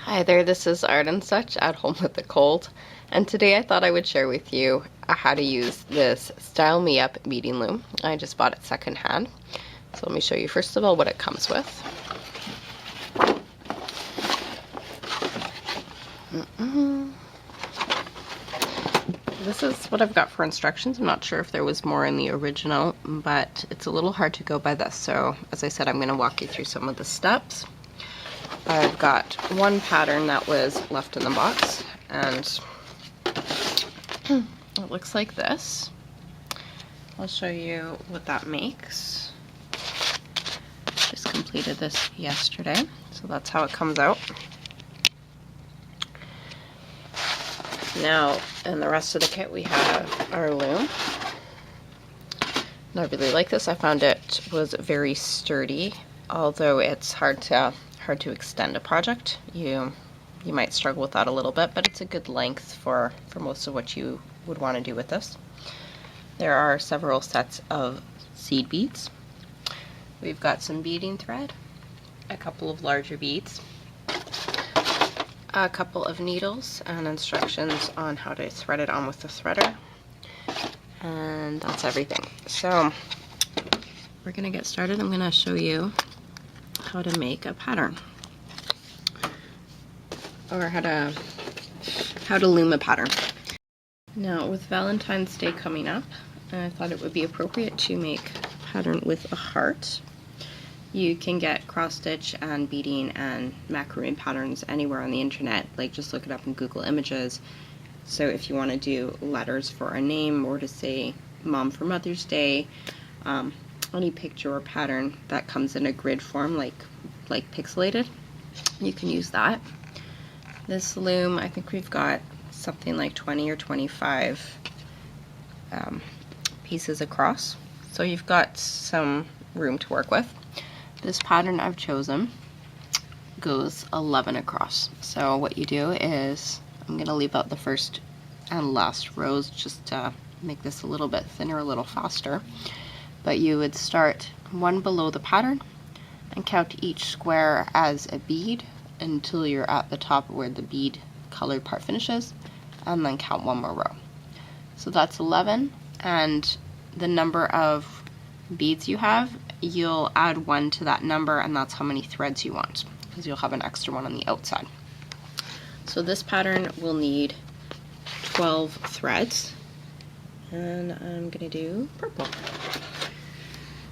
Hi there, this is Art and Such at home with a cold, and today I thought I would share with you how to use this Style Me Up beading loom. I just bought it secondhand. So let me show you first of all what it comes with. This is what I've got for instructions. I'm not sure if there was more in the original, but it's a little hard to go by this. So as I said, I'm going to walk you through some of the steps. I've got one pattern that was left in the box, and it looks like this. I'll show you what that makes. Just completed this yesterday, so that's how it comes out. Now, in the rest of the kit, we have our loom. And I really like this. I found it was very sturdy, although it's hard to extend a project. You might struggle with that a little bit, but it's a good length for most of what you would want to do with this. There are several sets of seed beads. We've got some beading thread, a couple of larger beads, a couple of needles, and instructions on how to thread it on with the threader, and that's everything. So we're gonna get started. I'm gonna show you how to make a pattern, or how to loom a pattern. Now, with Valentine's Day coming up, I thought it would be appropriate to make a pattern with a heart. You can get cross stitch and beading and macrame patterns anywhere on the internet. Like, just look it up in Google Images. So if you want to do letters for a name, or to say Mom for Mother's Day, any picture or pattern that comes in a grid form, like pixelated, you can use that. This loom, I think we've got something like 20 or 25 pieces across, so you've got some room to work with. This pattern I've chosen goes 11 across. So what you do is, I'm going to leave out the first and last rows just to make this a little bit thinner, a little faster. But you would start one below the pattern and count each square as a bead until you're at the top where the bead colored part finishes, and then count one more row. So that's 11, and the number of beads you have, you'll add 1 to that number, and that's how many threads you want, because you'll have an extra one on the outside. So this pattern will need 12 threads, and I'm gonna do purple.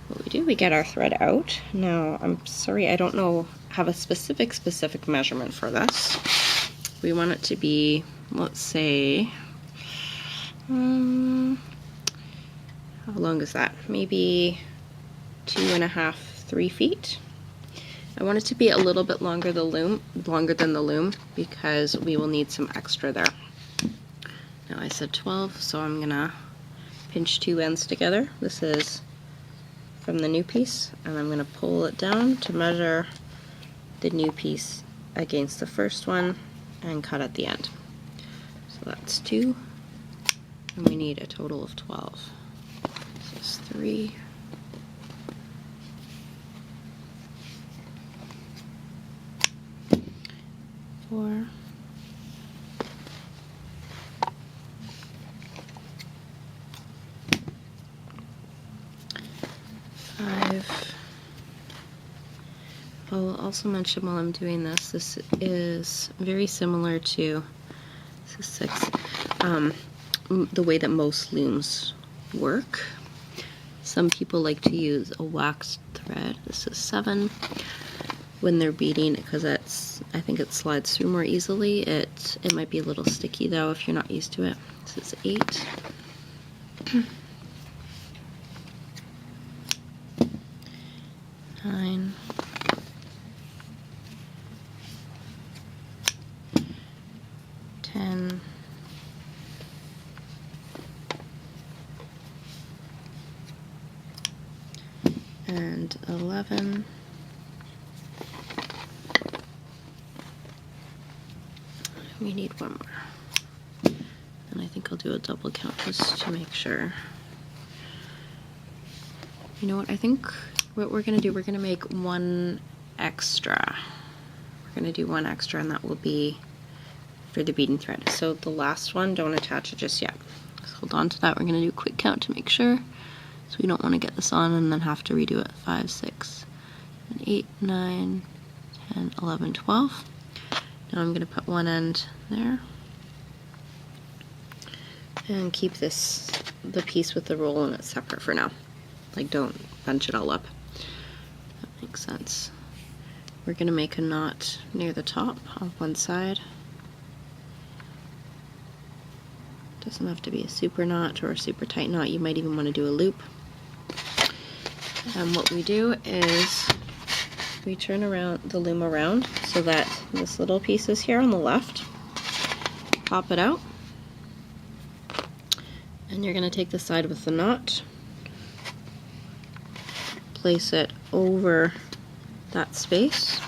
What we do, we get our thread out. Now, I'm sorry, I don't have a specific measurement for this. We want it to be, let's say, how long is that? Maybe 2.5, 3 feet. I want it to be a little bit longer than the loom, because we will need some extra there. Now, I said 12, so I'm gonna pinch 2 ends together. This is from the new piece, and I'm going to pull it down to measure the new piece against the first one and cut at the end. So that's 2, and we need a total of 12. This is 3, 4, 5. I'll also mention while I'm doing this, this is very similar to, this is 6, the way that most looms work. Some people like to use a waxed thread. This is 7. When they're beading, because I think it slides through more easily. It might be a little sticky though if you're not used to it. This is 8. 9, 10, 11. We need one more, and I think I'll do a double count just to make sure. You know what, I think what we're gonna do, we're gonna make one extra. going to do one extra, and that will be for the beading thread. So the last one, don't attach it just yet. Just hold on to that. We're going to do a quick count to make sure. So we don't want to get this on and then have to redo it. 5, 6, 7, 8, 9, 10, 11, 12. Now I'm going to put one end there. And keep this, the piece with the roll in it, separate for now. Like, don't bunch it all up. That makes sense. We're going to make a knot near the top on one side. Doesn't have to be a super knot or a super tight knot. You might even want to do a loop. And what we do is we turn around the loom around so that this little piece is here on the left. Pop it out. And you're going to take the side with the knot, place it over that space,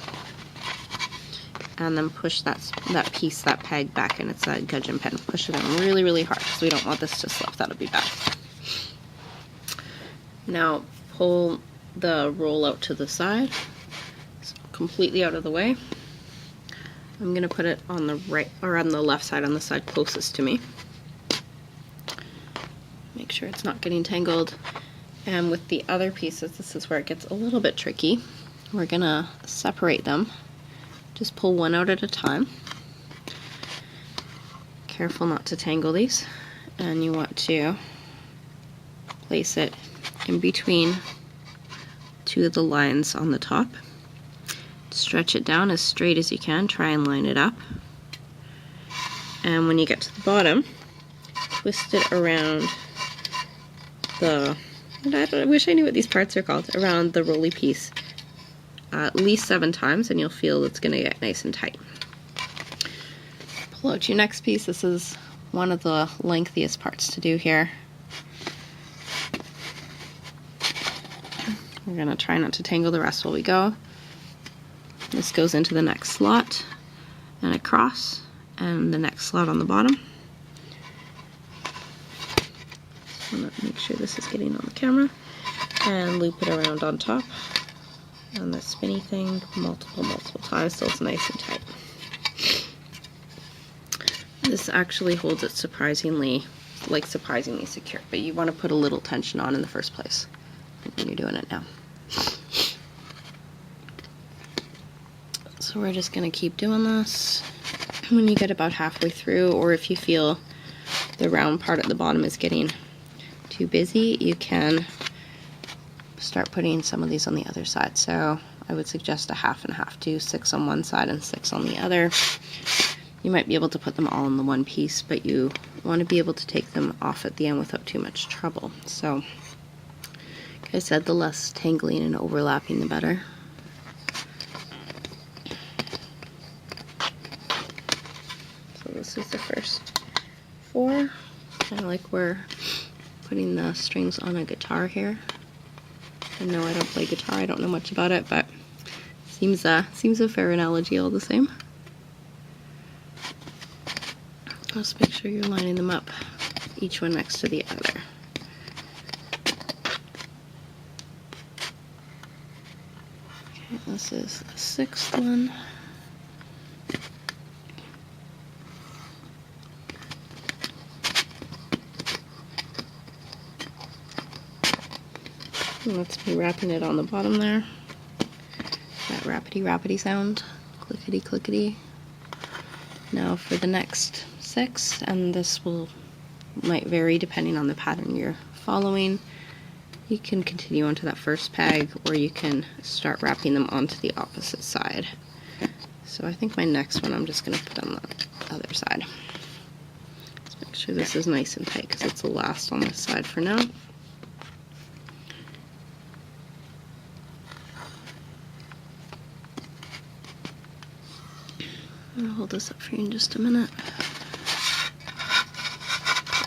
and then push that piece, that peg back in its gudgeon pin. Push it in really, really hard because we don't want this to slip. That'll be bad. Now pull the roll out to the side, it's completely out of the way. I'm going to put it on the right or on the left side, on the side closest to me. Make sure it's not getting tangled. And with the other pieces, this is where it gets a little bit tricky. We're gonna separate them. Just pull one out at a time. Careful not to tangle these. And you want to place it in between two of the lines on the top. Stretch it down as straight as you can. Try and line it up. And when you get to the bottom, twist it around I wish I knew what these parts are called, around the rolly piece at least 7 times, and you'll feel it's going to get nice and tight. Pull out your next piece. This is one of the lengthiest parts to do here. We're going to try not to tangle the rest while we go. This goes into the next slot and across, and the next slot on the bottom. I want to make sure this is getting on the camera, and loop it around on top on the spinny thing multiple times so it's nice and tight. This actually holds it surprisingly secure, but you want to put a little tension on in the first place when you're doing it now. So we're just going to keep doing this. When you get about halfway through, or if you feel the round part at the bottom is getting too busy, you can start putting some of these on the other side. So I would suggest a half and half. Do 6 on one side and 6 on the other. You might be able to put them all in the one piece, but you want to be able to take them off at the end without too much trouble. So, like I said, the less tangling and overlapping, the better. So this is the first 4. Kind of like we're putting the strings on a guitar here. And no, I don't play guitar. I don't know much about it, but seems a fair analogy all the same. Just make sure you're lining them up, each one next to the other. Okay, this is the 6th one. Let's be wrapping it on the bottom there. That rapidy sound. Clickety clickety. Now for the next 6, and this might vary depending on the pattern you're following. You can continue onto that first peg, or you can start wrapping them onto the opposite side. So I think my next one I'm just going to put on the other side. Let's make sure this is nice and tight because it's the last on this side for now. I'll hold this up for you in just a minute.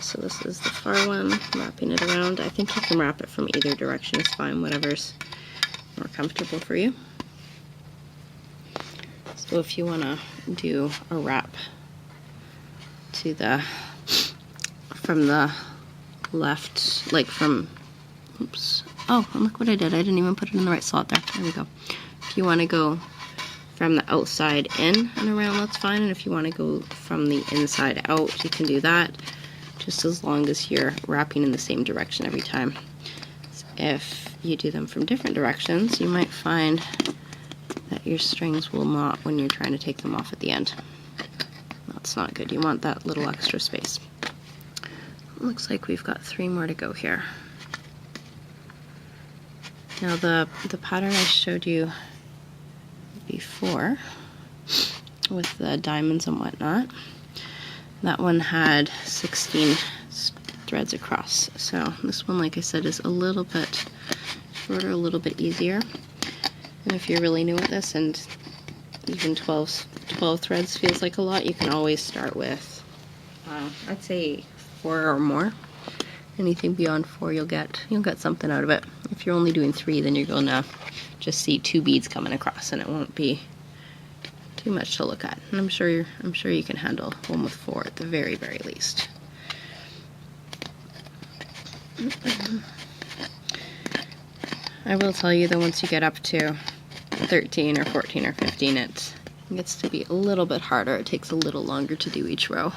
So this is the far one, wrapping it around. I think you can wrap it from either direction, it's fine, whatever's more comfortable for you. So if you want to do a wrap to from the left, like from, oops, oh, and look what I did, I didn't even put it in the right slot there. There we go. If you want to go from the outside in and around, that's fine. And if you want to go from the inside out, you can do that, just as long as you're wrapping in the same direction every time. If you do them from different directions, you might find that your strings will knot when you're trying to take them off at the end. That's not good. You want that little extra space. Looks like we've got 3 more to go here. Now the pattern I showed you before with the diamonds and whatnot, that one had 16 threads across. So this one, like I said, is a little bit shorter, a little bit easier. And if you're really new at this and even 12 threads feels like a lot, you can always start with, I'd say 4 or more. Anything beyond 4, you'll get something out of it. If you're only doing 3, then you're gonna just see 2 beads coming across, and it won't be too much to look at. And I'm sure you can handle one with 4 at the very, very least. I will tell you that once you get up to 13 or 14 or 15, it gets to be a little bit harder. It takes a little longer to do each row.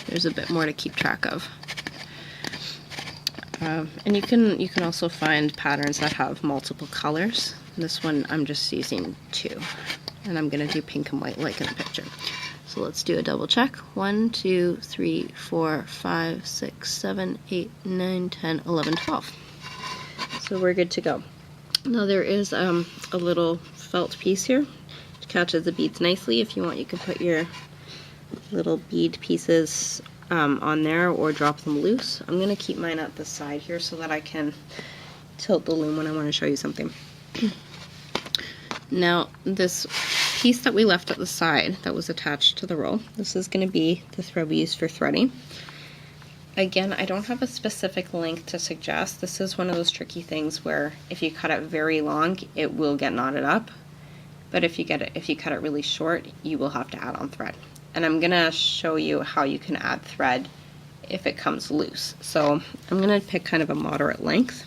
There's a bit more to keep track of. And you can also find patterns that have multiple colors. This one I'm just using 2, and I'm gonna do pink and white like in the picture. So let's do a double check. 1, 2, 3, 4, 5, 6, 7, 8, 9, 10, 11, 12. So we're good to go. Now there is a little felt piece here to catches the beads nicely. If you want, you can put your little bead pieces on there or drop them loose. I'm going to keep mine at the side here so that I can tilt the loom when I want to show you something. Now this piece that we left at the side that was attached to the roll, this is going to be the thread we use for threading. Again, I don't have a specific length to suggest. This is one of those tricky things where if you cut it very long, it will get knotted up. But if you cut it really short, you will have to add on thread. And I'm gonna show you how you can add thread if it comes loose. So I'm gonna pick kind of a moderate length.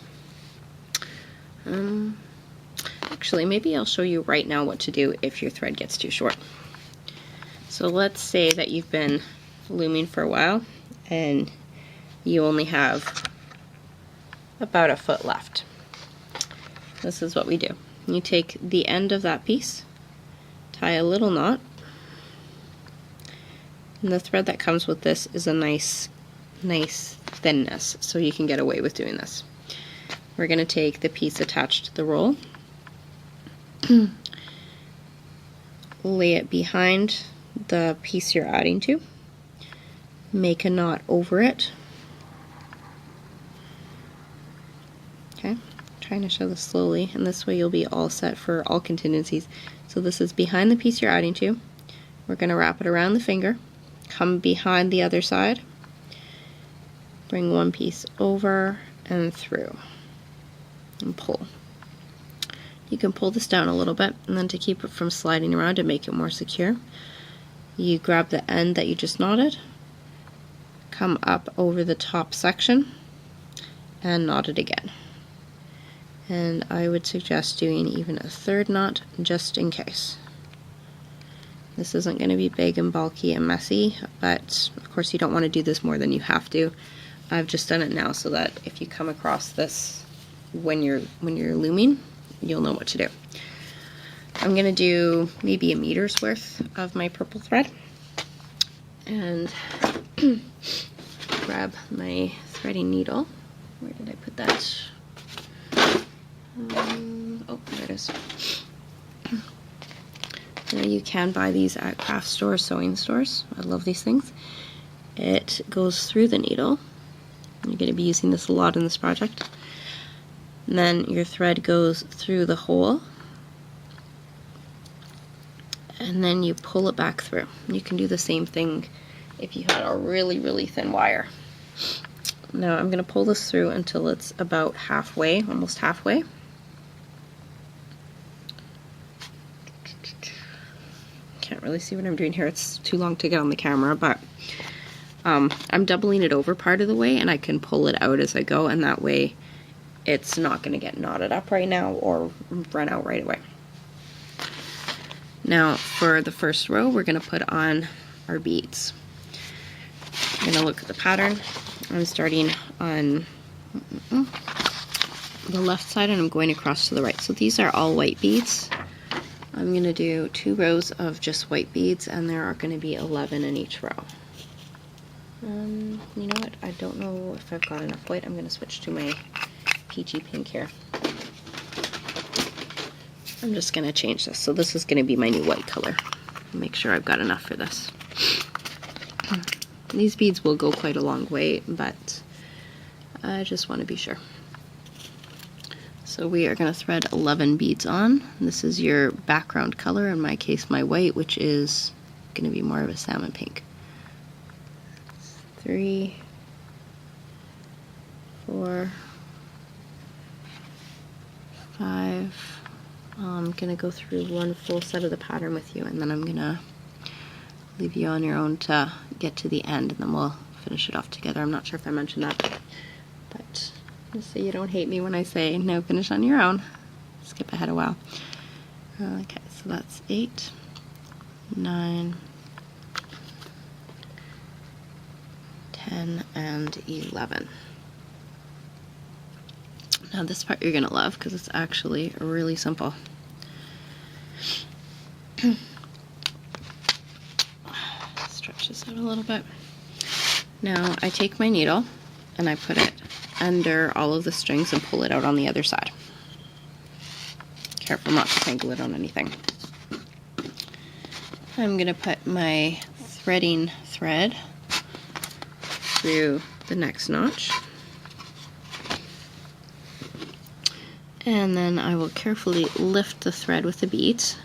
Actually, maybe I'll show you right now what to do if your thread gets too short. So let's say that you've been looming for a while and you only have about a foot left. This is what we do. You take the end of that piece, tie a little knot, and the thread that comes with this is a nice thinness, so you can get away with doing this. We're going to take the piece attached to the roll, lay it behind the piece you're adding to, make a knot over it. Okay, I'm trying to show this slowly, and this way you'll be all set for all contingencies. So this is behind the piece you're adding to. We're going to wrap it around the finger, come behind the other side, bring one piece over and through, and pull. You can pull this down a little bit, and then to keep it from sliding around and make it more secure, you grab the end that you just knotted, come up over the top section, and knot it again. And I would suggest doing even a third knot just in case. This isn't going to be big and bulky and messy, but of course you don't want to do this more than you have to. I've just done it now so that if you come across this when you're looming, you'll know what to do. I'm going to do maybe a meter's worth of my purple thread, and grab my threading needle. Where did I put that? Oh, there it is. Now you can buy these at craft stores, sewing stores. I love these things. It goes through the needle. You're going to be using this a lot in this project. And then your thread goes through the hole, and then you pull it back through. You can do the same thing if you had a really thin wire. Now I'm going to pull this through until it's about halfway, almost halfway. Can't really see what I'm doing here. It's too long to get on the camera, but I'm doubling it over part of the way, and I can pull it out as I go, and that way it's not going to get knotted up right now or run out right away. Now for the first row, we're going to put on our beads. I'm going to look at the pattern. I'm starting on the left side and I'm going across to the right. So these are all white beads. I'm going to do 2 rows of just white beads, and there are going to be 11 in each row. You know what? I don't know if I've got enough white. I'm going to switch to my peachy pink here. I'm just going to change this. So this is going to be my new white color. Make sure I've got enough for this. These beads will go quite a long way, but I just want to be sure. So we are going to thread 11 beads on. This is your background color, in my case my white, which is going to be more of a salmon pink. 3, 4, 5. I'm going to go through one full set of the pattern with you, and then I'm going to leave you on your own to get to the end, and then we'll finish it off together. I'm not sure if I mentioned that, but just so you don't hate me when I say no, finish on your own. Skip ahead a while. Okay, so that's 8, 9, 10, and 11. Now this part you're going to love because it's actually really simple. Stretch this out a little bit. Now I take my needle and I put it under all of the strings and pull it out on the other side. Careful not to tangle it on anything. I'm going to put my threading thread through the next notch. And then I will carefully lift the thread with the beads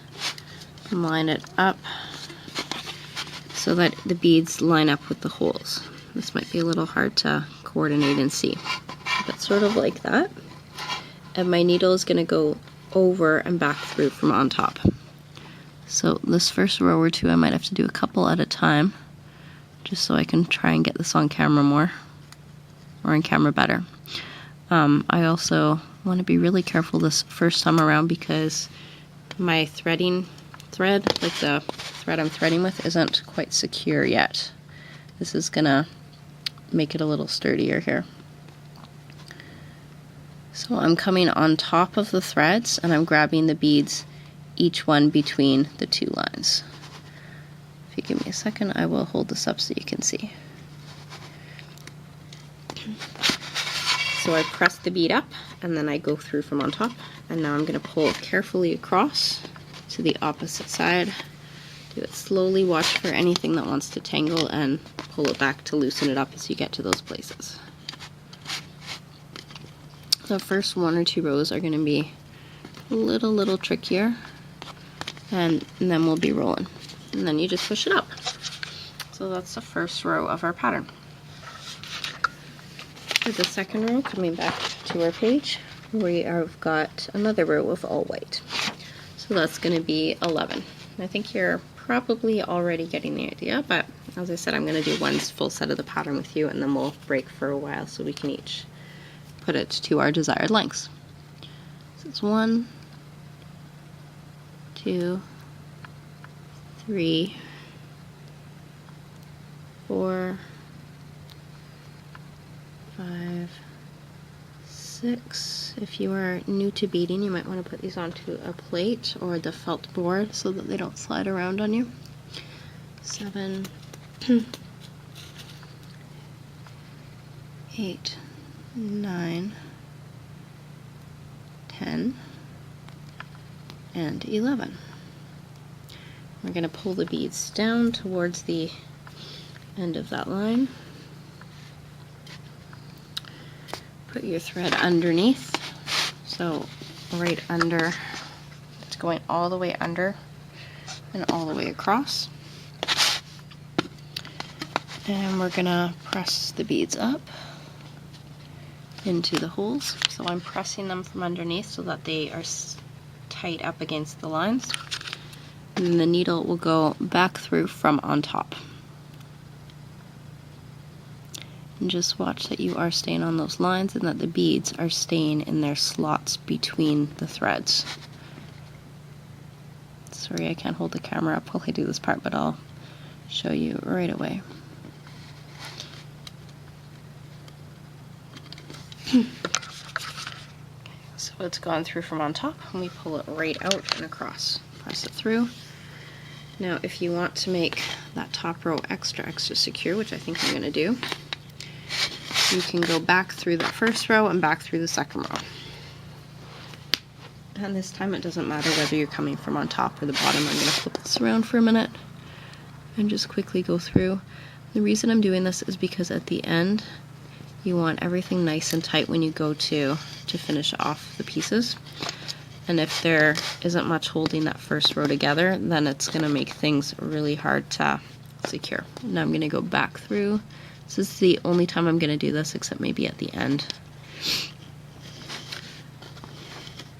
and line it up so that the beads line up with the holes. This might be a little hard to coordinate and see, but sort of like that. And my needle is going to go over and back through from on top. So this first row or two I might have to do a couple at a time, just so I can try and get this on camera more, or on camera better. I also want to be really careful this first time around because my threading thread, like the thread I'm threading with, isn't quite secure yet. This is gonna make it a little sturdier here. So I'm coming on top of the threads and I'm grabbing the beads, each one between the 2 lines. If you give me a second, I will hold this up so you can see. So I press the bead up and then I go through from on top, and now I'm going to pull carefully across to the opposite side. Do it slowly, watch for anything that wants to tangle, and pull it back to loosen it up as you get to those places. The first 1 or 2 rows are going to be a little trickier, and then we'll be rolling. And then you just push it up. So that's the first row of our pattern. For the second row, coming back to our page, we have got another row of all white. So that's going to be 11. I think you're probably already getting the idea, but as I said, I'm going to do one full set of the pattern with you, and then we'll break for a while so we can each put it to our desired lengths. So it's 1, 2, 3, 4, 5, 6. If you are new to beading, you might want to put these onto a plate or the felt board so that they don't slide around on you. 7, 8, 9, 10, and 11. We're going to pull the beads down towards the end of that line. Put your thread underneath, so right under, it's going all the way under and all the way across. And we're gonna press the beads up into the holes. So I'm pressing them from underneath so that they are tight up against the lines. And then the needle will go back through from on top. And just watch that you are staying on those lines and that the beads are staying in their slots between the threads. It's Sorry, I can't hold the camera up while I do this part, but I'll show you right away. So it's gone through from on top, and we pull it right out and across. Press it through. Now, if you want to make that top row extra secure, which I think I'm going to do, you can go back through that first row and back through the second row. And this time it doesn't matter whether you're coming from on top or the bottom. I'm going to flip this around for a minute and just quickly go through. The reason I'm doing this is because at the end you want everything nice and tight when you go to finish off the pieces. And if there isn't much holding that first row together, then it's going to make things really hard to secure. Now I'm going to go back through. This is the only time I'm going to do this, except maybe at the end.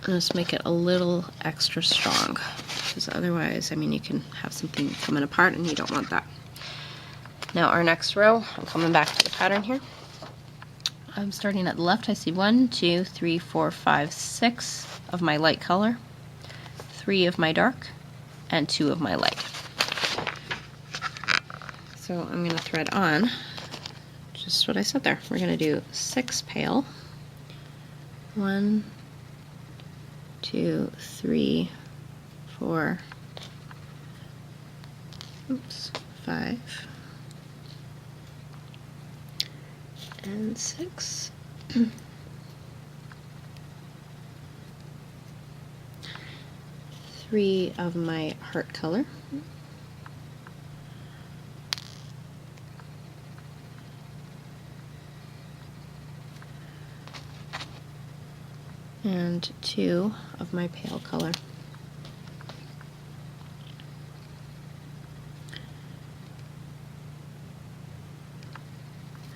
And just make it a little extra strong, because otherwise, I mean, you can have something coming apart and you don't want that. Now our next row, I'm coming back to the pattern here. I'm starting at the left. I see 1, 2, 3, 4, 5, 6 of my light color, 3 of my dark, and 2 of my light. So I'm going to thread on just what I said there. We're going to do 6 pale. 1, 2, 3, 4, 5, and 6. 3 of my heart color. And 2 of my pale color.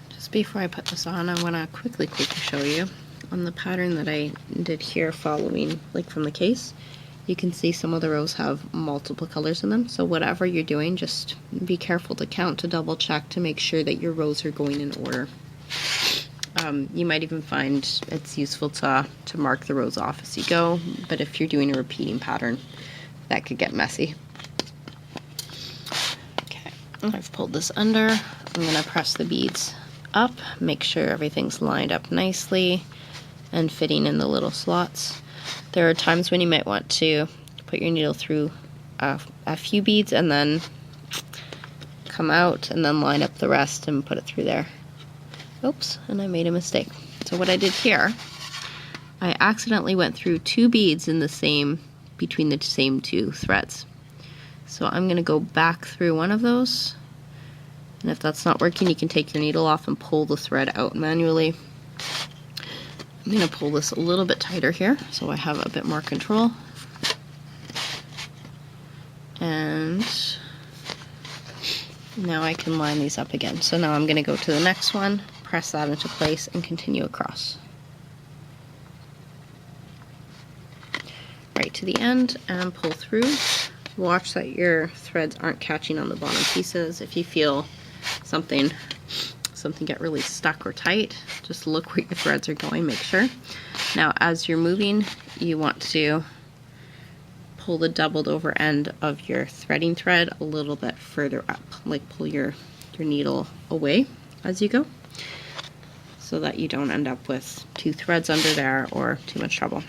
Just before I put this on, I want to quickly show you on the pattern that I did here following like from the case. You can see some of the rows have multiple colors in them, so whatever you're doing, just be careful to count, to double check, to make sure that your rows are going in order. You might even find it's useful to mark the rows off as you go, but if you're doing a repeating pattern, that could get messy. Okay, I've pulled this under. I'm going to press the beads up, make sure everything's lined up nicely and fitting in the little slots. There are times when you might want to put your needle through a few beads and then come out and then line up the rest and put it through there. Oops, and I made a mistake. So what I did here, I accidentally went through 2 beads in between the same 2 threads. So I'm going to go back through one of those, and if that's not working, you can take your needle off and pull the thread out manually. I'm going to pull this a little bit tighter here so I have a bit more control. And now I can line these up again. So now I'm going to go to the next one, press that into place, and continue across. Right to the end and pull through. Watch that your threads aren't catching on the bottom pieces. If you feel something get really stuck or tight, just look where your threads are going, make sure. Now as you're moving, you want to pull the doubled over end of your threading thread a little bit further up, like pull your needle away as you go, so that you don't end up with 2 threads under there or too much trouble.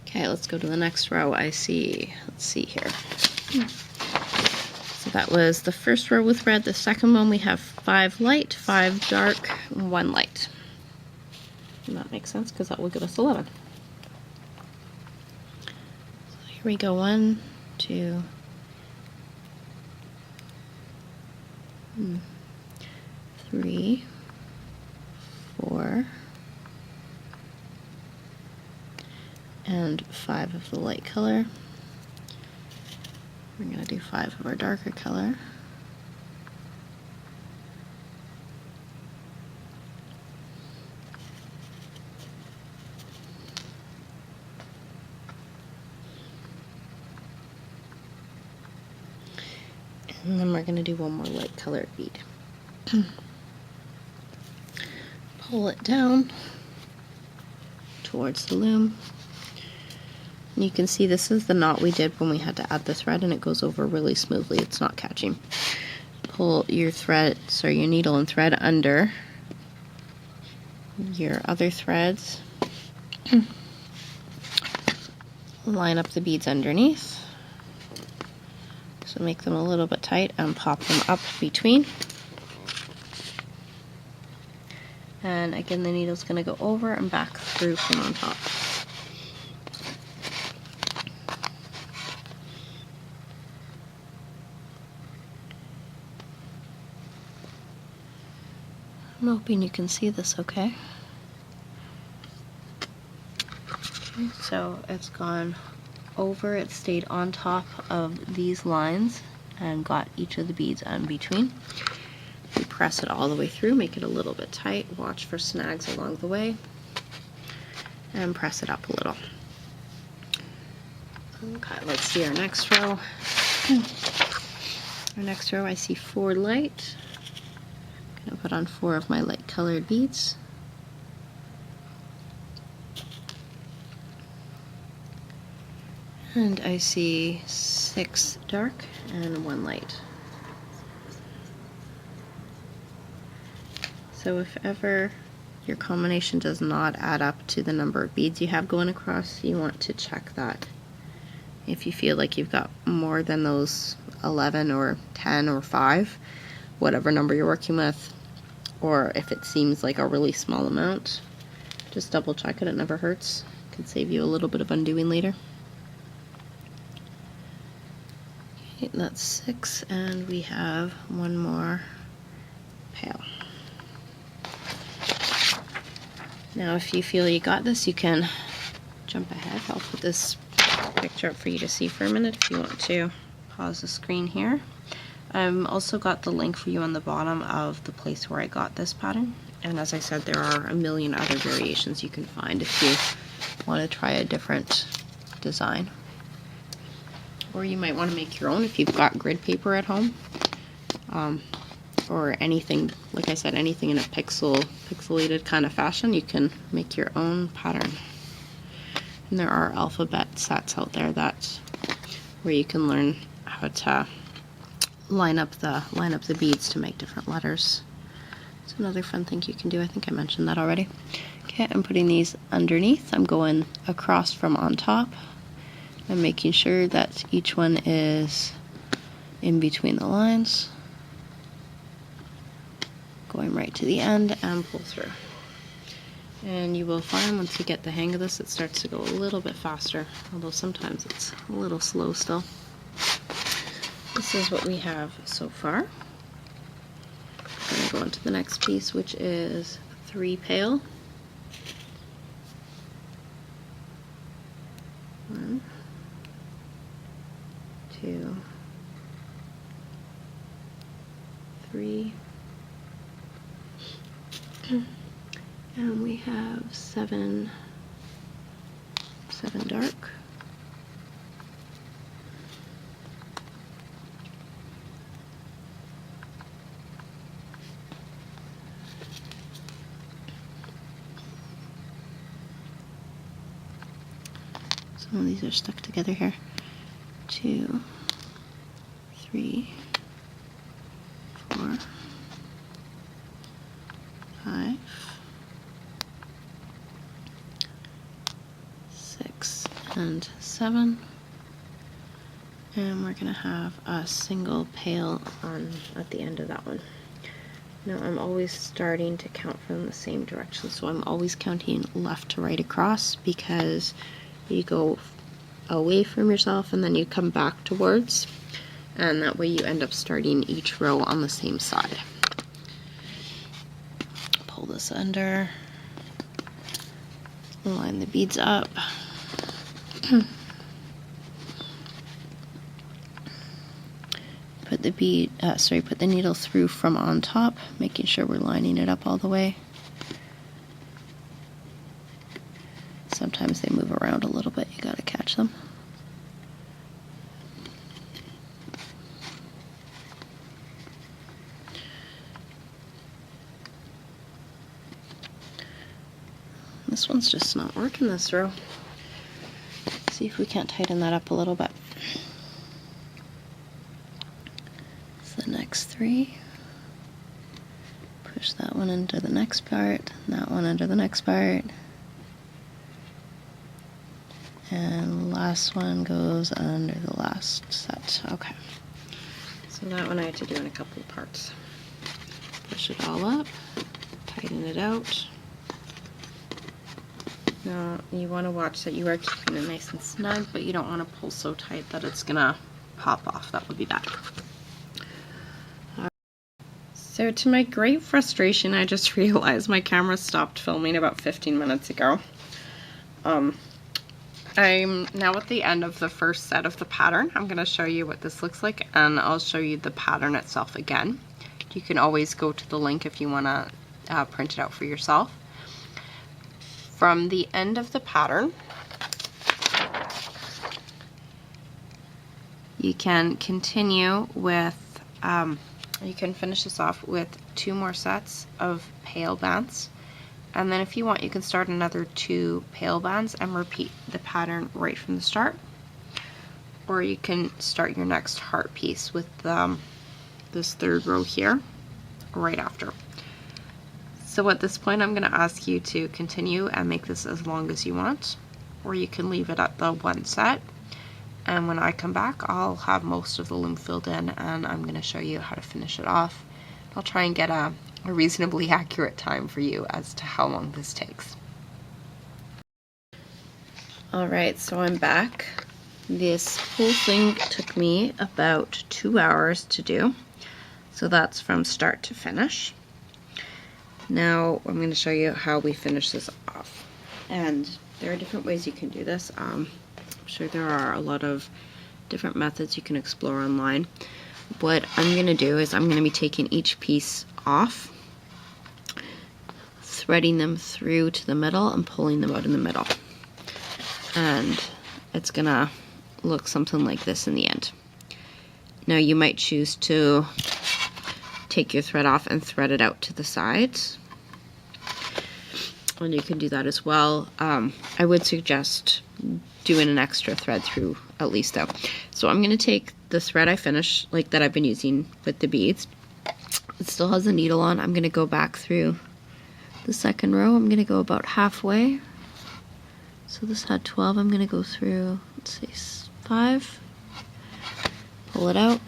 Okay, let's go to the next row. Let's see here. So that was the first row with red. The second one we have 5 light, 5 dark, 1 light. And that makes sense because that will give us 11. So here we go, 1, 2, 3, 4, and 5 of the light color. We're going to do 5 of our darker color. And then we're going to do 1 more light colored bead. Pull it down towards the loom. And you can see this is the knot we did when we had to add the thread, and it goes over really smoothly. It's not catching. Pull your thread, sorry, your needle and thread under your other threads. Line up the beads underneath. So make them a little bit tight and pop them up between. And again, the needle's going to go over and back through from on top. I'm hoping you can see this okay. Okay, so it's gone over, it stayed on top of these lines and got each of the beads in between. You press it all the way through, make it a little bit tight, watch for snags along the way, and press it up a little. Okay, let's see our next row. Our next row, I see 4 light. I'm going to put on 4 of my light colored beads. And I see 6 dark and 1 light. So if ever your combination does not add up to the number of beads you have going across, you want to check that. If you feel like you've got more than those 11 or 10 or 5, whatever number you're working with, or if it seems like a really small amount, just double check it. It never hurts. It can save you a little bit of undoing later. Okay, that's 6, and we have 1 more pail. Now if you feel you got this, you can jump ahead. I'll put this picture up for you to see for a minute if you want to pause the screen here. I've also got the link for you on the bottom of the place where I got this pattern. And as I said, there are a million other variations you can find if you want to try a different design. Or you might want to make your own if you've got grid paper at home. Or anything, like I said, anything in a pixelated kind of fashion, you can make your own pattern. And there are alphabet sets out there where you can learn how to line up the beads to make different letters. It's another fun thing you can do. I think I mentioned that already. Okay, I'm putting these underneath. I'm going across from on top. I'm making sure that each one is in between the lines. Going right to the end and pull through. And you will find once you get the hang of this, it starts to go a little bit faster, although sometimes it's a little slow still. This is what we have so far. I'm going to go on to the next piece, which is 3 pail. 1, 2, 3. And we have 7 dark. Some of these are stuck together here. 2, 3, 4, 5, 6, and 7. And we're going to have a single pail at the end of that one. Now I'm always starting to count from the same direction, so I'm always counting left to right across, because you go away from yourself and then you come back towards, and that way you end up starting each row on the same side. Pull this under, line the beads up. Put the needle through from on top, making sure we're lining it up all the way. Sometimes they move around a little bit, you gotta catch them. This one's just not working this row. So see if we can't tighten that up a little bit. So the next 3. Push that one into the next part, and that one under the next part. And the last one goes under the last set. Okay. So that one I had to do in a couple of parts. Push it all up, tighten it out. Now you want to watch that you are keeping it nice and snug, but you don't want to pull so tight that it's gonna pop off. That would be bad. So to my great frustration, I just realized my camera stopped filming about 15 minutes ago. I'm now at the end of the first set of the pattern. I'm going to show you what this looks like, and I'll show you the pattern itself again. You can always go to the link if you want to print it out for yourself. From the end of the pattern, you can continue with, you can finish this off with 2 more sets of pale bands. And then if you want, you can start another 2 pale bands and repeat the pattern right from the start. Or you can start your next heart piece with this 3rd row here right after. So at this point, I'm going to ask you to continue and make this as long as you want, or you can leave it at the 1 set. And when I come back, I'll have most of the loom filled in, and I'm going to show you how to finish it off. I'll try and get a reasonably accurate time for you as to how long this takes. Alright, so I'm back. This whole thing took me about 2 hours to do. So that's from start to finish. Now I'm going to show you how we finish this off. And there are different ways you can do this. I'm sure there are a lot of different methods you can explore online. What I'm going to do is I'm going to be taking each piece off, threading them through to the middle and pulling them out in the middle. And it's going to look something like this in the end. Now you might choose to take your thread off and thread it out to the sides. And you can do that as well. I would suggest doing an extra thread through at least though. So I'm going to take the thread I finished, like that I've been using with the beads. It still has a needle on. I'm going to go back through the 2nd row. I'm going to go about halfway. So this had 12. I'm going to go through, let's see, 5. Pull it out.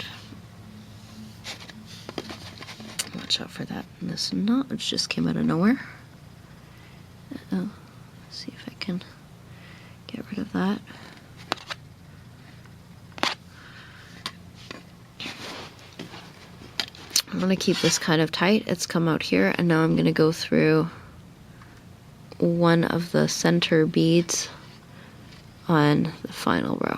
Watch out for that. And this knot, it just came out of nowhere. Oh, see if I can get rid of that. I'm going to keep this kind of tight. It's come out here, and now I'm going to go through one of the center beads on the final row.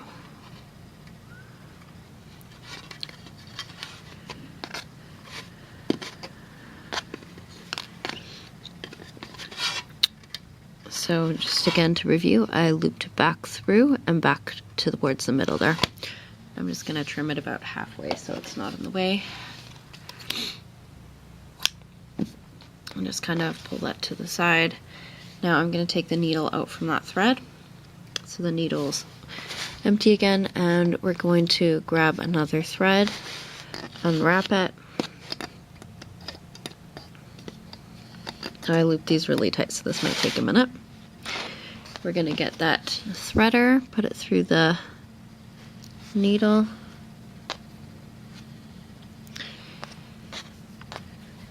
So just again to review, I looped back through and back towards the middle there. I'm just going to trim it about halfway so it's not in the way. And just kind of pull that to the side. Now I'm going to take the needle out from that thread. So the needle's empty again, and we're going to grab another thread, unwrap it. I loop these really tight, so this might take a minute. We're going to get that threader, put it through the needle.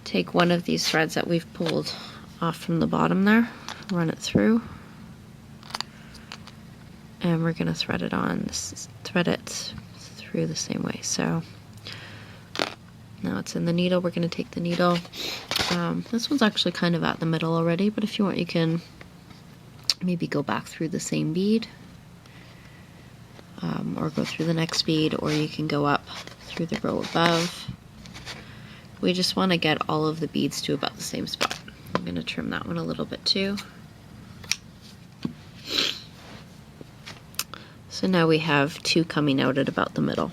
Take one of these threads that we've pulled off from the bottom there, run it through, and we're going to thread it on, thread it through the same way. So now it's in the needle. We're going to take the needle. This one's actually kind of at the middle already, but if you want, you can maybe go back through the same bead, or go through the next bead, or you can go up through the row above. We just want to get all of the beads to about the same spot. I'm going to trim that one a little bit too. So now we have 2 coming out at about the middle.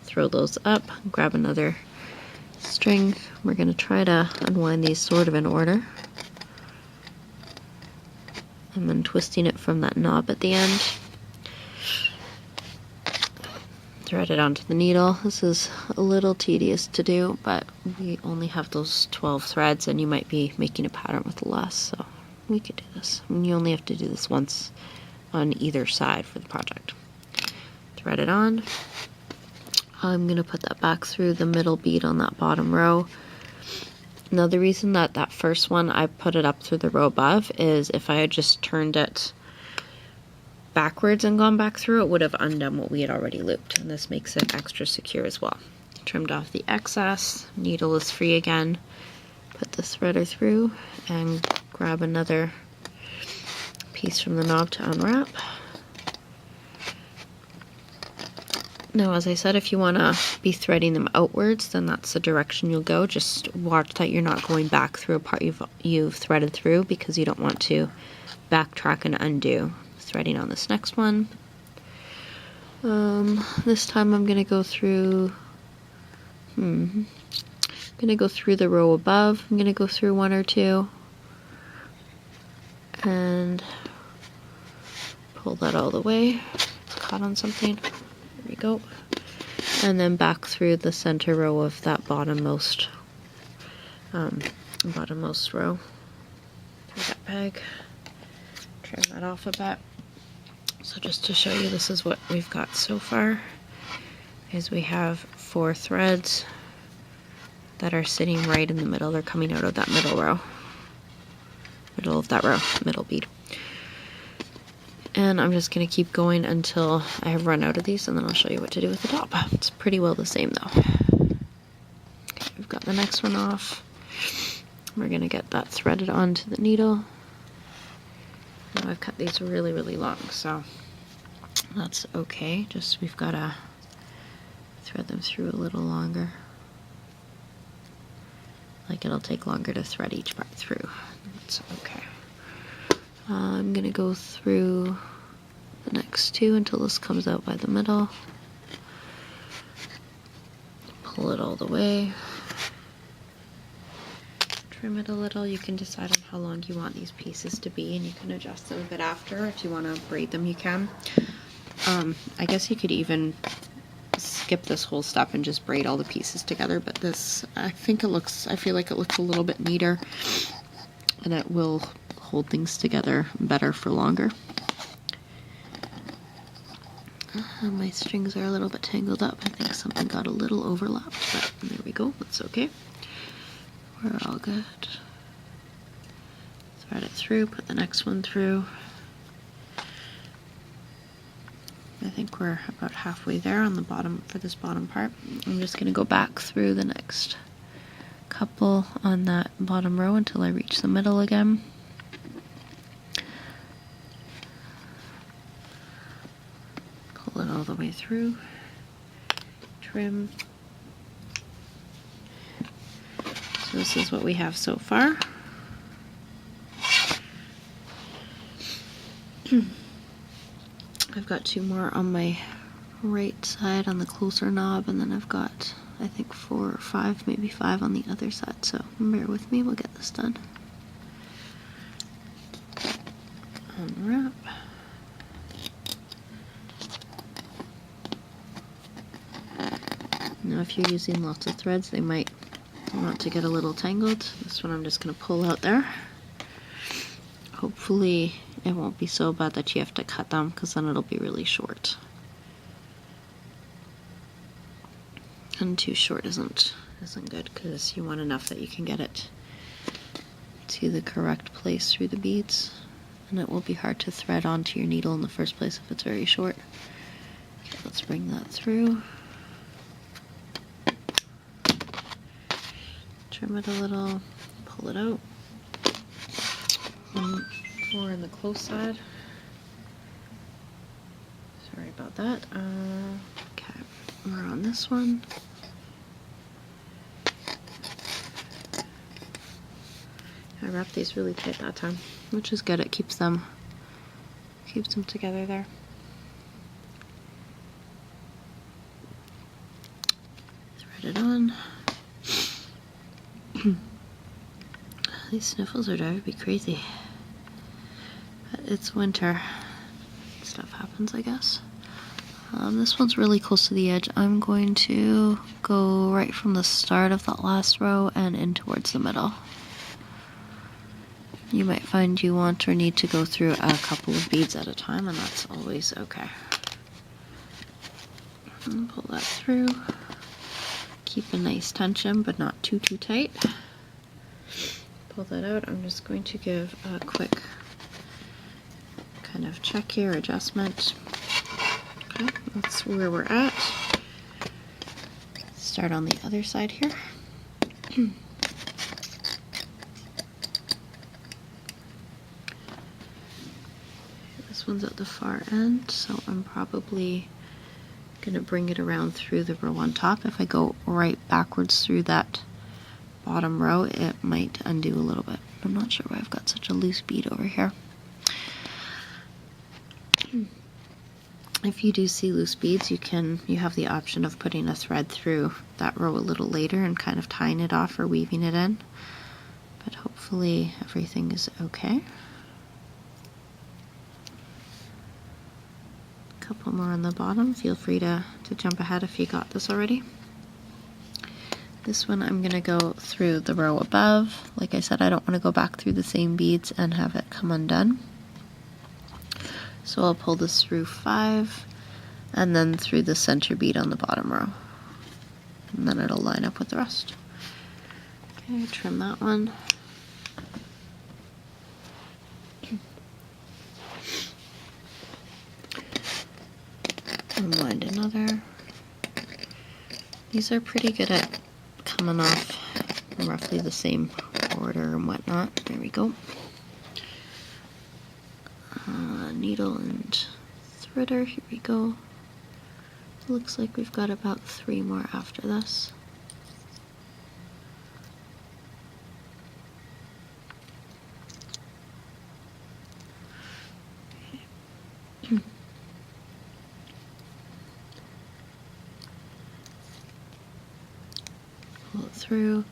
Throw those up, grab another string. We're going to try to unwind these sort of in order. And then twisting it from that knob at the end. thread it onto the needle. This is a little tedious to do, but we only have those 12 threads and you might be making a pattern with less, so we could do this. And you only have to do this once on either side for the project. Thread it on. I'm going to put that back through the middle bead on that bottom row. Now the reason that that first one I put it up through the row above is if I had just turned it backwards and gone back through, it would have undone what we had already looped, and this makes it extra secure as well. Trimmed off the excess, needle is free again, put the threader through and grab another piece from the knob to unwrap. Now, as I said, if you want to be threading them outwards, then that's the direction you'll go. Just watch that you're not going back through a part you've threaded through, because you don't want to backtrack and undo. Threading on this next one. This time I'm going to go through, I'm going to go through the row above. I'm going to go through one or two and pull that all the way. It's caught on something. There we go. And then back through the center row of that bottommost row. Through that peg. Trim that off a bit. So just to show you, this is what we've got so far, is we have 4 threads that are sitting right in the middle. They're coming out of that middle row. Middle of that row, middle bead. And I'm just going to keep going until I have run out of these, and then I'll show you what to do with the top. It's pretty well the same though. Okay, we've got the next one off. We're going to get that threaded onto the needle. Now I've cut these really, really long, so that's okay. Just we've got to thread them through a little longer. Like it'll take longer to thread each part through. That's okay. I'm going to go through the next 2 until this comes out by the middle. Pull it all the way. Trim it a little. You can decide on how long you want these pieces to be, and you can adjust them a bit after. If you want to braid them, you can. I guess you could even skip this whole step and just braid all the pieces together, but this, I feel like it looks a little bit neater, and it will hold things together better for longer. My strings are a little bit tangled up. I think something got a little overlapped, but there we go. That's okay. We're all good. Thread it through, put the next one through. I think we're about halfway there on the bottom for this bottom part. I'm just going to go back through the next couple on that bottom row until I reach the middle again. Pull it all the way through. Trim. So this is what we have so far. I've got 2 more on my right side on the closer knob, and then I've got, I think, 4 or 5, maybe 5 on the other side, so bear with me, we'll get this done. Unwrap. Now if you're using lots of threads, they might want to get a little tangled. This one I'm just going to pull out there. Hopefully it won't be so bad that you have to cut them, because then it'll be really short. And too short isn't good, because you want enough that you can get it to the correct place through the beads, and it will be hard to thread onto your needle in the first place if it's very short. Okay, let's bring that through. Trim it a little, pull it out. 1 more on the close side. Sorry about that. Okay, we're on this one. I wrapped these really tight that time, which is good. It keeps them together there. Thread it on. These sniffles are driving me crazy. But it's winter. Stuff happens, I guess. This one's really close to the edge. I'm going to go right from the start of that last row and in towards the middle. You might find you want or need to go through a couple of beads at a time, and that's always okay. And pull that through. Keep a nice tension, but not too tight. Pull that out. I'm just going to give a quick kind of check here, adjustment. Okay, that's where we're at. Start on the other side here. This one's at the far end, so I'm probably going to bring it around through the row on top. If I go right backwards through that bottom row, it might undo a little bit. I'm not sure why I've got such a loose bead over here. If you do see loose beads, you have the option of putting a thread through that row a little later and kind of tying it off or weaving it in. But hopefully everything is okay. A couple more on the bottom. Feel free to jump ahead if you got this already. This one I'm going to go through the row above. Like I said, I don't want to go back through the same beads and have it come undone. So I'll pull this through 5 and then through the center bead on the bottom row. And then it'll line up with the rest. Okay, trim that one. Unwind another. These are pretty good at coming off in roughly the same order and whatnot. There we go. Needle and threader, here we go. Looks like we've got about 3 more after this. Pull it through.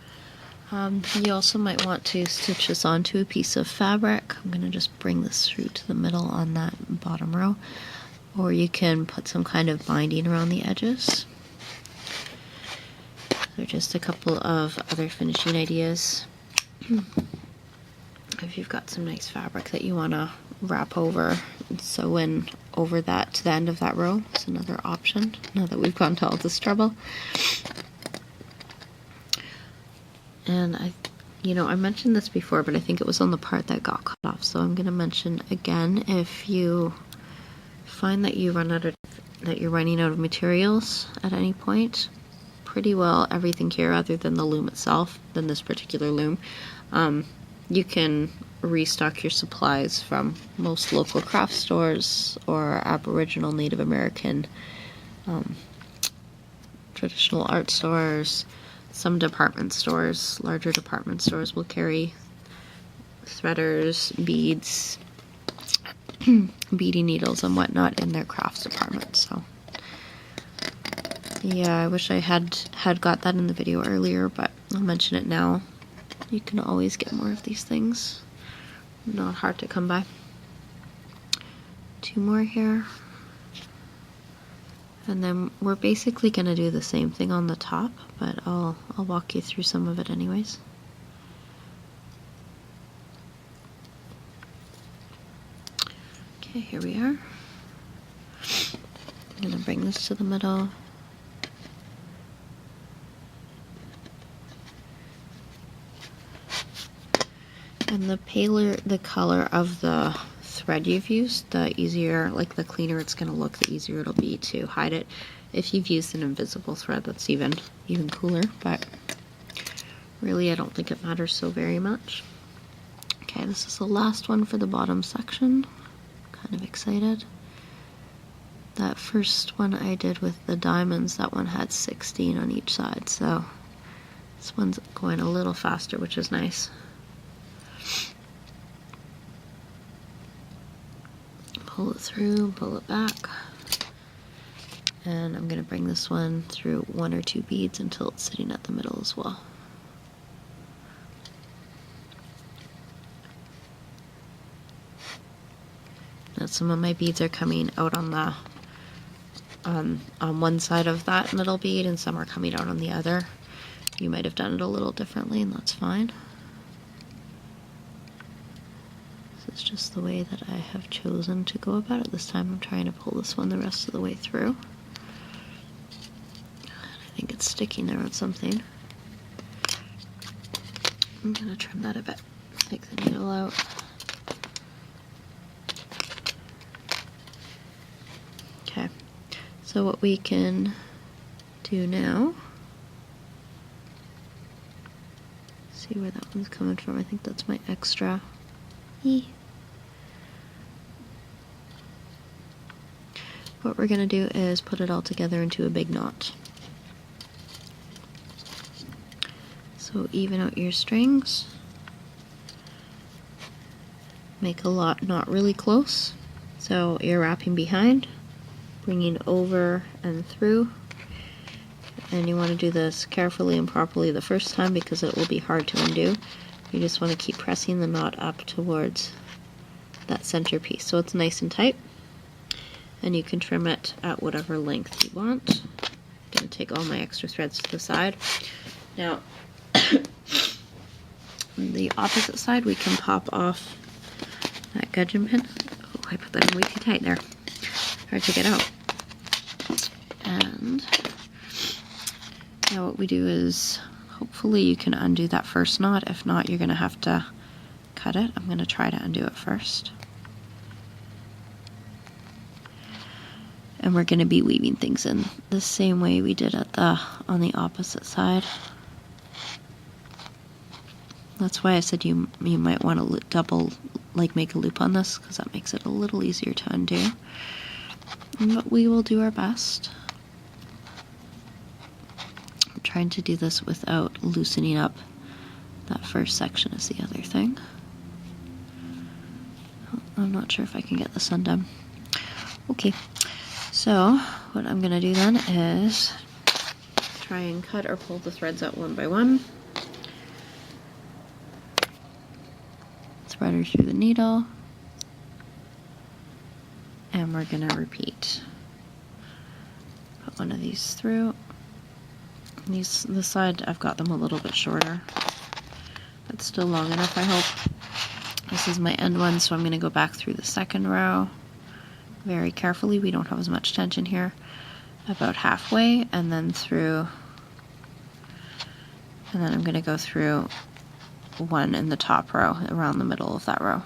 You also might want to stitch this onto a piece of fabric. I'm going to just bring this through to the middle on that bottom row. Or you can put some kind of binding around the edges. They're just a couple of other finishing ideas. If you've got some nice fabric that you want to wrap over and sew in over that to the end of that row, it's another option now that we've gone to all this trouble. And I mentioned this before, but I think it was on the part that got cut off, so I'm going to mention again. If you find that you're running out of materials at any point, pretty well everything here other than the loom itself, than this particular loom, you can restock your supplies from most local craft stores or Aboriginal Native American traditional art stores. Some department stores, larger department stores, will carry threaders, beads, beading needles, and whatnot in their crafts department. So, yeah, I wish I had got that in the video earlier, but I'll mention it now. You can always get more of these things. Not hard to come by. 2 more here. And then we're basically going to do the same thing on the top, but I'll walk you through some of it anyways. Okay, here we are. I'm going to bring this to the middle. And the paler the color of the thread you've used, the easier, like the cleaner it's going to look, the easier it'll be to hide it. If you've used an invisible thread, that's even cooler, but really I don't think it matters so very much. Okay, this is the last one for the bottom section. Kind of excited. That first one I did with the diamonds, that one had 16 on each side, so this one's going a little faster, which is nice. Pull it through, pull it back, and I'm going to bring this one through 1 or 2 beads until it's sitting at the middle as well. Now some of my beads are coming out on the on one side of that middle bead and some are coming out on the other. You might have done it a little differently, and that's fine. This is just the way that I have chosen to go about it this time. I'm trying to pull this one the rest of the way through. I think it's sticking there on something. I'm going to trim that a bit. Take the needle out. Okay, so what we can do now, see where that one's coming from. I think that's my extra. What we're going to do is put it all together into a big knot. So even out your strings, make a knot really close. So you're wrapping behind, bringing over and through, and you want to do this carefully and properly the first time because it will be hard to undo. You just want to keep pressing the knot up towards that center piece so it's nice and tight, and you can trim it at whatever length you want. I'm going to take all my extra threads to the side. Now on the opposite side we can pop off that gudgeon pin. Oh, I put that in way too tight there. Hard to get out. And now what we do is, hopefully you can undo that first knot. If not, you're going to have to cut it. I'm going to try to undo it first. And we're going to be weaving things in the same way we did on the opposite side. That's why I said you might want to make a loop on this, because that makes it a little easier to undo. But we will do our best. I'm trying to do this without loosening up that first section is the other thing. I'm not sure if I can get this undone. Okay, so what I'm going to do then is try and cut or pull the threads out one by one. Thread her through the needle, and we're going to repeat. Put one of these through. This side, I've got them a little bit shorter, but still long enough, I hope. This is my end one, so I'm going to go back through the second row very carefully. We don't have as much tension here. About halfway, and then through, and then I'm going to go through one in the top row, around the middle of that row.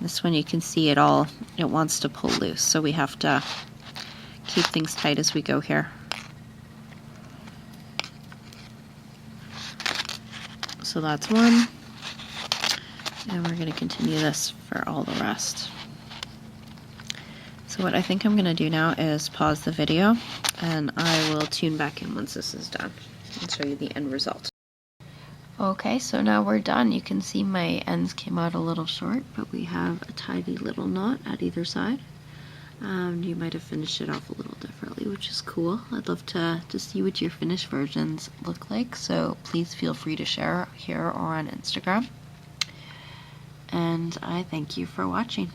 This one you can see it wants to pull loose, so we have to keep things tight as we go here. So that's one, and we're going to continue this for all the rest. So what I think I'm going to do now is pause the video, and I will tune back in once this is done and show you the end result. Okay, so now we're done. You can see my ends came out a little short, but we have a tidy little knot at either side. You might have finished it off a little differently, which is cool. I'd love to see what your finished versions look like, so please feel free to share here or on Instagram. And I thank you for watching.